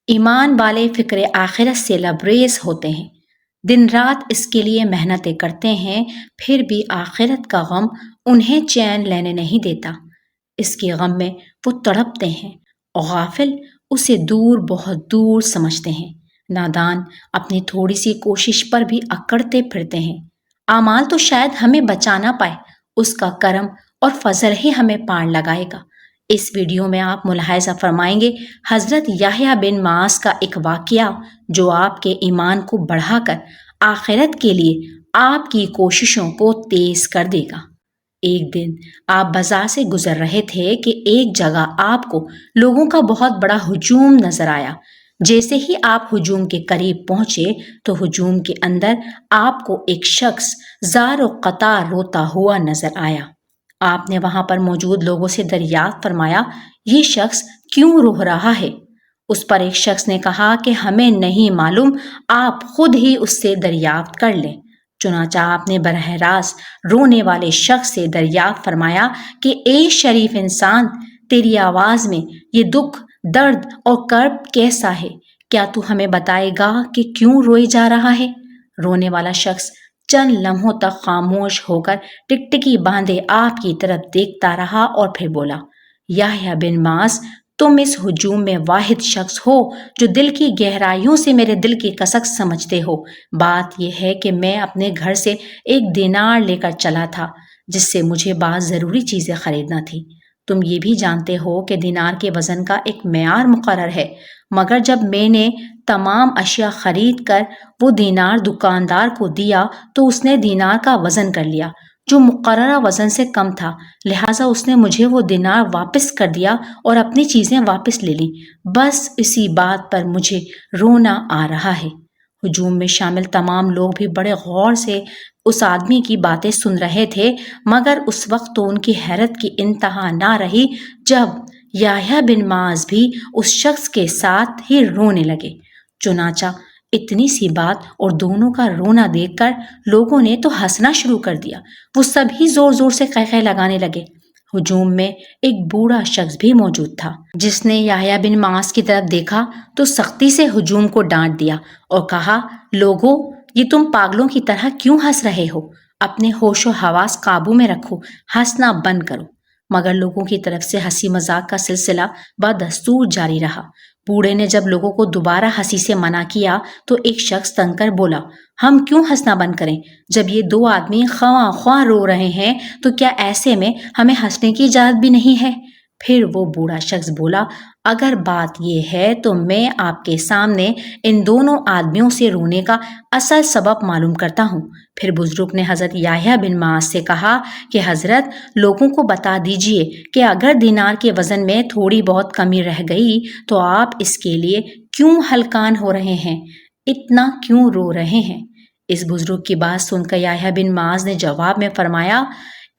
ایمان والے فکر آخرت سے لبریز ہوتے ہیں، دن رات اس کے لیے محنتیں کرتے ہیں، پھر بھی آخرت کا غم انہیں چین لینے نہیں دیتا۔ اس کے غم میں وہ تڑپتے ہیں اور غافل اسے دور، بہت دور سمجھتے ہیں۔ نادان اپنی تھوڑی سی کوشش پر بھی اکڑتے پھرتے ہیں۔ اعمال تو شاید ہمیں بچا نہ پائے، اس کا کرم اور فضل ہی ہمیں پار لگائے گا۔ اس ویڈیو میں آپ ملاحظہ فرمائیں گے حضرت یحییٰ بن معاذ کا ایک واقعہ جو آپ کے ایمان کو بڑھا کر آخرت کے لیے آپ کی کوششوں کو تیز کر دے گا۔ ایک دن آپ بازار سے گزر رہے تھے کہ ایک جگہ آپ کو لوگوں کا بہت بڑا ہجوم نظر آیا۔ جیسے ہی آپ ہجوم کے قریب پہنچے تو ہجوم کے اندر آپ کو ایک شخص زار و قطار روتا ہوا نظر آیا۔ آپ نے وہاں پر موجود لوگوں سے دریافت فرمایا، یہ شخص کیوں رو رہا ہے؟ اس پر ایک شخص نے کہا کہ ہمیں نہیں معلوم، آپ خود ہی اس سے دریافت کر لیں۔ چنانچہ آپ نے براہ راست رونے والے شخص سے دریافت فرمایا کہ اے شریف انسان، تیری آواز میں یہ دکھ، درد اور کرب کیسا ہے؟ کیا تو ہمیں بتائے گا کہ کیوں روئے جا رہا ہے؟ رونے والا شخص چند لمحوں تک خاموش ہو کر ٹکٹکی باندھے آپ کی طرف دیکھتا رہا اور پھر بولا، یحییٰ بن معاذ، تم اس ہجوم میں واحد شخص ہو جو دل کی گہرائیوں سے میرے دل کی کسک سمجھتے ہو۔ بات یہ ہے کہ میں اپنے گھر سے ایک دینار لے کر چلا تھا جس سے مجھے بعض ضروری چیزیں خریدنا تھی۔ تم یہ بھی جانتے ہو کہ دینار کے وزن کا ایک معیار مقرر ہے، مگر جب میں نے تمام اشیاء خرید کر وہ دینار دکاندار کو دیا تو اس نے دینار کا وزن کر لیا جو مقررہ وزن سے کم تھا، لہٰذا اس نے مجھے وہ دینار واپس کر دیا اور اپنی چیزیں واپس لے لیں۔ بس اسی بات پر مجھے رونا آ رہا ہے۔ ہجوم میں شامل تمام لوگ بھی بڑے غور سے اس آدمی کی باتیں سن رہے تھے، مگر اس وقت تو ان کی حیرت کی انتہا نہ رہی جب یحییٰ بن معاذ بھی اس شخص کے ساتھ ہی رونے لگے۔ چنانچہ اتنی سی بات اور دونوں کا رونا دیکھ کر لوگوں نے تو ہنسنا شروع کر دیا۔ وہ سبھی زور زور سے قہقہے لگانے لگے۔ ہجوم میں ایک بوڑھا شخص بھی موجود تھا جس نے یحییٰ بن معاذ کی طرف دیکھا تو سختی سے ہجوم کو ڈانٹ دیا اور کہا، لوگو، یہ تم پاگلوں کی طرح کیوں ہنس رہے ہو؟ اپنے ہوش و حواس قابو میں رکھو، ہنسنا بند کرو۔ مگر لوگوں کی طرف سے ہنسی مذاق کا سلسلہ بدستور جاری رہا۔ بوڑھے نے جب لوگوں کو دوبارہ ہنسی سے منع کیا تو ایک شخص تنگ کر بولا، ہم کیوں ہنسنا بند کریں؟ جب یہ دو آدمی خواہ خواہ رو رہے ہیں تو کیا ایسے میں ہمیں ہنسنے کی اجازت بھی نہیں ہے؟ پھر وہ بوڑھا شخص بولا، اگر بات یہ ہے تو میں آپ کے سامنے ان دونوں آدمیوں سے رونے کا اصل سبب معلوم کرتا ہوں۔ پھر بزرگ نے حضرت یحییٰ بن معاذ سے کہا کہ حضرت، لوگوں کو بتا دیجئے کہ اگر دینار کے وزن میں تھوڑی بہت کمی رہ گئی تو آپ اس کے لیے کیوں ہلکان ہو رہے ہیں، اتنا کیوں رو رہے ہیں؟ اس بزرگ کی بات سن کر یحییٰ بن معاذ نے جواب میں فرمایا،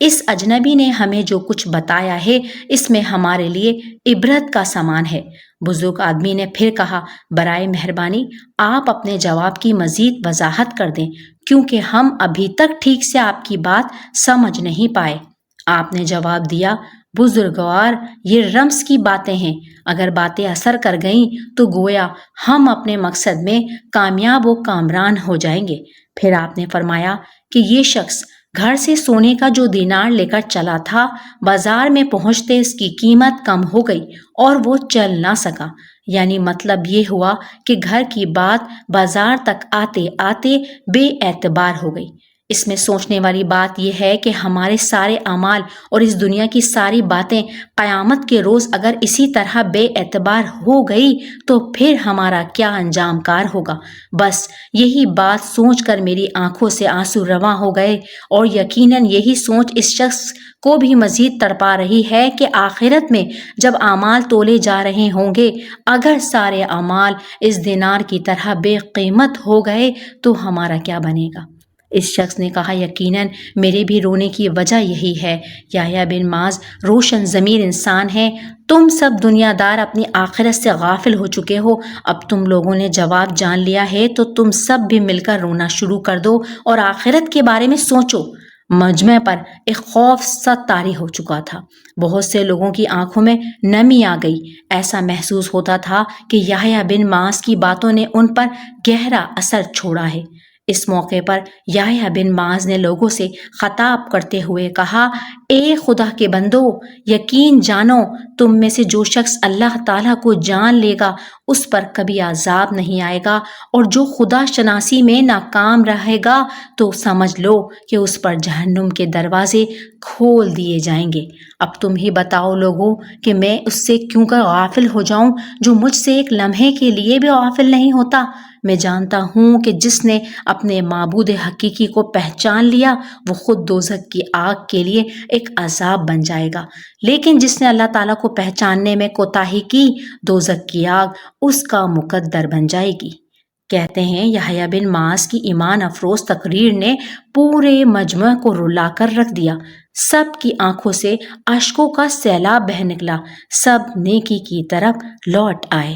اس اجنبی نے ہمیں جو کچھ بتایا ہے اس میں ہمارے لیے عبرت کا سامان ہے۔ بزرگ آدمی نے پھر کہا، برائے مہربانی آپ اپنے جواب کی مزید وضاحت کر دیں کیونکہ ہم ابھی تک ٹھیک سے آپ کی بات سمجھ نہیں پائے۔ آپ نے جواب دیا، بزرگوار، یہ رمز کی باتیں ہیں، اگر باتیں اثر کر گئیں تو گویا ہم اپنے مقصد میں کامیاب و کامران ہو جائیں گے۔ پھر آپ نے فرمایا کہ یہ شخص گھر سے سونے کا جو دینار لے کر چلا تھا، بازار میں پہنچتے اس کی قیمت کم ہو گئی اور وہ چل نہ سکا، یعنی مطلب یہ ہوا کہ گھر کی بات بازار تک آتے آتے بے اعتبار ہو گئی۔ اس میں سوچنے والی بات یہ ہے کہ ہمارے سارے اعمال اور اس دنیا کی ساری باتیں قیامت کے روز اگر اسی طرح بے اعتبار ہو گئی تو پھر ہمارا کیا انجام کار ہوگا؟ بس یہی بات سوچ کر میری آنکھوں سے آنسو رواں ہو گئے، اور یقیناً یہی سوچ اس شخص کو بھی مزید تڑپا رہی ہے کہ آخرت میں جب اعمال تولے جا رہے ہوں گے، اگر سارے اعمال اس دینار کی طرح بے قیمت ہو گئے تو ہمارا کیا بنے گا؟ اس شخص نے کہا، یقیناً میرے بھی رونے کی وجہ یہی ہے۔ یحییٰ بن معاذ روشن ضمیر انسان ہیں، تم سب دنیا دار اپنی آخرت سے غافل ہو چکے ہو۔ اب تم لوگوں نے جواب جان لیا ہے تو تم سب بھی مل کر رونا شروع کر دو اور آخرت کے بارے میں سوچو۔ مجمع پر ایک خوف سا طاری ہو چکا تھا۔ بہت سے لوگوں کی آنکھوں میں نمی آ گئی۔ ایسا محسوس ہوتا تھا کہ یحییٰ بن معاذ کی باتوں نے ان پر گہرا اثر چھوڑا ہے۔ اس موقع پر یحییٰ بن معاذ نے لوگوں سے خطاب کرتے ہوئے کہا، اے خدا کے بندو، یقین جانو تم میں سے جو شخص اللہ تعالیٰ کو جان لے گا اس پر کبھی عذاب نہیں آئے گا، اور جو خدا شناسی میں ناکام رہے گا تو سمجھ لو کہ اس پر جہنم کے دروازے کھول دیے جائیں گے۔ اب تم ہی بتاؤ لوگوں کہ میں اس سے کیوں کر غافل ہو جاؤں جو مجھ سے ایک لمحے کے لیے بھی غافل نہیں ہوتا۔ میں جانتا ہوں کہ جس نے اپنے معبود حقیقی کو پہچان لیا وہ خود دوزخ کی آگ کے لیے ایک عذاب بن جائے گا، لیکن جس نے اللہ تعالیٰ کو پہچاننے میں کوتاہی کی دوزخ کی آگ اس کا مقدر بن جائے گی۔ کہتے ہیں یحییٰ بن معاذ کی ایمان افروز تقریر نے پورے مجمع کو رلا کر رکھ دیا۔ سب کی آنکھوں سے اشکوں کا سیلاب بہہ نکلا، سب نیکی کی طرف لوٹ آئے۔